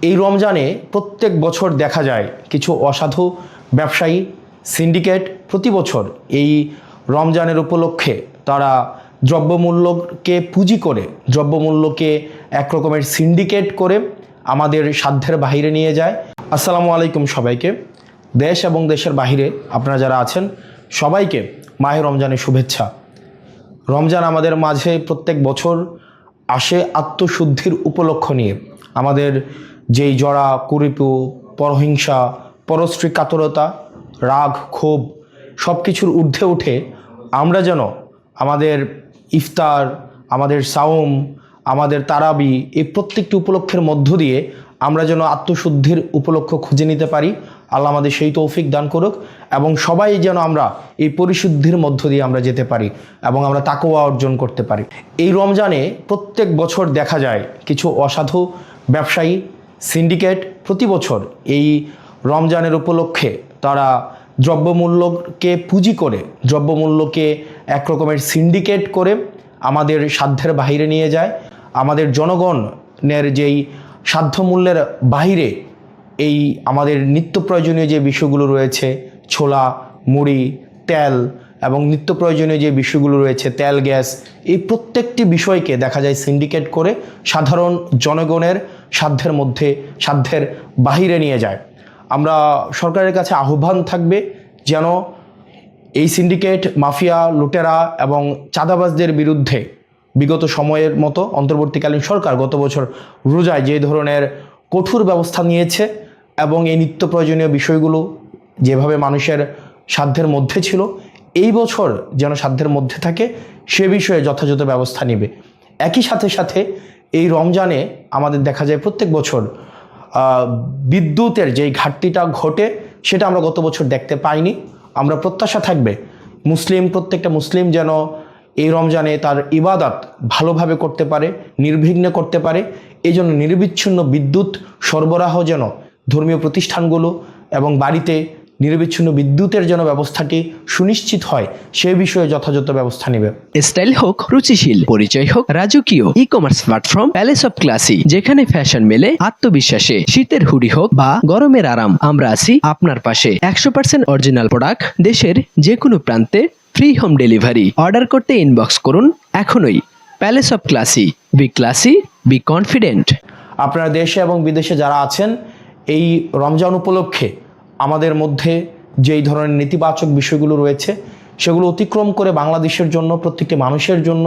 এই রমজানে প্রত্যেক বছর দেখা যায় কিছু অসাধু ব্যবসায়ী সিন্ডিকেট প্রতি বছর এই রমজানের উপলক্ষে তারা দ্রব্যমূল্যকে পুঁজি করে দ্রব্যমূল্যকে এক রকমের সিন্ডিকেট করে আমাদের সাধ্যের বাহিরে নিয়ে যায়। আসসালামু আলাইকুম সবাইকে। দেশ এবং দেশের বাহিরে আপনারা যারা আছেন সবাইকে মাহে রমজানের শুভেচ্ছা। রমজান আমাদের মাঝে প্রত্যেক বছর আসে আত্মশুদ্ধির উপলক্ষ নিয়ে। আমাদের যেই জড়া কুরিপু, পরহিংসা, পরশ্রী কাতরতা, রাগ, ক্ষোভ সব কিছুর ঊর্ধ্বে উঠে আমরা যেন আমাদের ইফতার, আমাদের সাওম, আমাদের তারাবি এই প্রত্যেকটি উপলক্ষের মধ্য দিয়ে আমরা যেন আত্মশুদ্ধির উপলক্ষ খুঁজে নিতে পারি। আল্লাহ আমাদের সেই তৌফিক দান করুক এবং সবাই যেন আমরা এই পরিশুদ্ধির মধ্য দিয়ে আমরা যেতে পারি এবং আমরা তাকওয়া অর্জন করতে পারি। এই রমজানে প্রত্যেক বছর দেখা যায় কিছু অসাধু ব্যবসায়ী সিন্ডিকেট প্রতি বছর এই রমজানের উপলক্ষে তারা দ্রব্যমূল্যকে পুঁজি করে দ্রব্যমূল্যকে এক রকমের সিন্ডিকেট করে আমাদের সাধ্যের বাহিরে নিয়ে যায়। আমাদের জনগণের যেই সাধ্যমূল্যের বাহিরে এই আমাদের নিত্য প্রয়োজনীয় যে বিষয়গুলো রয়েছে, ছোলা, মুড়ি, তেল এবং নিত্য প্রয়োজনীয় যে বিষয়গুলো রয়েছে, তেল, গ্যাস, এই প্রত্যেকটি বিষয়কে দেখা যায় সিন্ডিকেট করে সাধারণ জনগণের সাধ্যের বাহিরে নিয়ে যায়। আমরা সরকারের কাছে আহ্বান থাকবে যেন এই সিন্ডিকেট, মাফিয়া, লুটেরা এবং চাঁদাবাজদের বিরুদ্ধে বিগত সময়ের মতো অন্তর্বর্তীকালীন সরকার গত বছর রোজায় যে ধরনের কঠোর ব্যবস্থা নিয়েছে এবং এই নিত্য প্রয়োজনীয় বিষয়গুলো যেভাবে মানুষের সাধ্যের মধ্যে ছিল, এই বছর যেন সাধ্যের মধ্যে থাকে সে বিষয়ে যথাযথ ব্যবস্থা নেবে। একই সাথে এই রমজানে আমাদের দেখা যায় প্রত্যেক বছর বিদ্যুতের যেই ঘাটতিটা ঘটে সেটা আমরা গত বছর দেখতে পাইনি। আমরা প্রত্যাশা থাকবে প্রত্যেকটা মুসলিম যেন এই রমজানে তার ইবাদত ভালোভাবে করতে পারে, নির্বিঘ্নে করতে পারে। এই জন্য নিরবিচ্ছিন্ন বিদ্যুৎ সরবরাহ যেন ধর্মীয় প্রতিষ্ঠানগুলো এবং বাড়িতে নিরবিচ্ছিন্ন বিদ্যুতের যেন ব্যবস্থাটি সুনিশ্চিত হয় সে বিষয়ে যথাযথ ব্যবস্থা নেবে। স্টাইল হোক রুচিশীল, পরিচয় হোক রাজকীয়, e commerce platform palace of classy, যেখানে ফ্যাশন মেলে আত্মবিশ্বাসে। শীতের হুডি হোক বা গরমের আরাম, আমরা আছি আপনার পাশে। 100% অরিজিনাল প্রোডাক্ট, দেশের যে কোনো প্রান্তে ফ্রি হোম ডেলিভারি। অর্ডার করতে ইনবক্স করুন এখনই। Palace of classy, B classy, be confident. আপনারা দেশে এবং বিদেশে যারা আছেন এই রমজান উপলক্ষে আমাদের মধ্যে যেই ধরনের নেতিবাচক বিষয়গুলো রয়েছে সেগুলো অতিক্রম করে বাংলাদেশের জন্য, প্রত্যেকটি মানুষের জন্য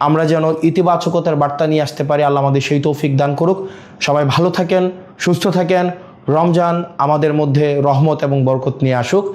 আমরা যেন ইতিবাচকতার বার্তা নিয়ে আসতে পারি। আল্লাহ আমাদের সেই তৌফিক দান করুক। সবাই ভালো থাকেন, সুস্থ থাকেন। রমজান আমাদের মধ্যে রহমত এবং বরকত নিয়ে আসুক।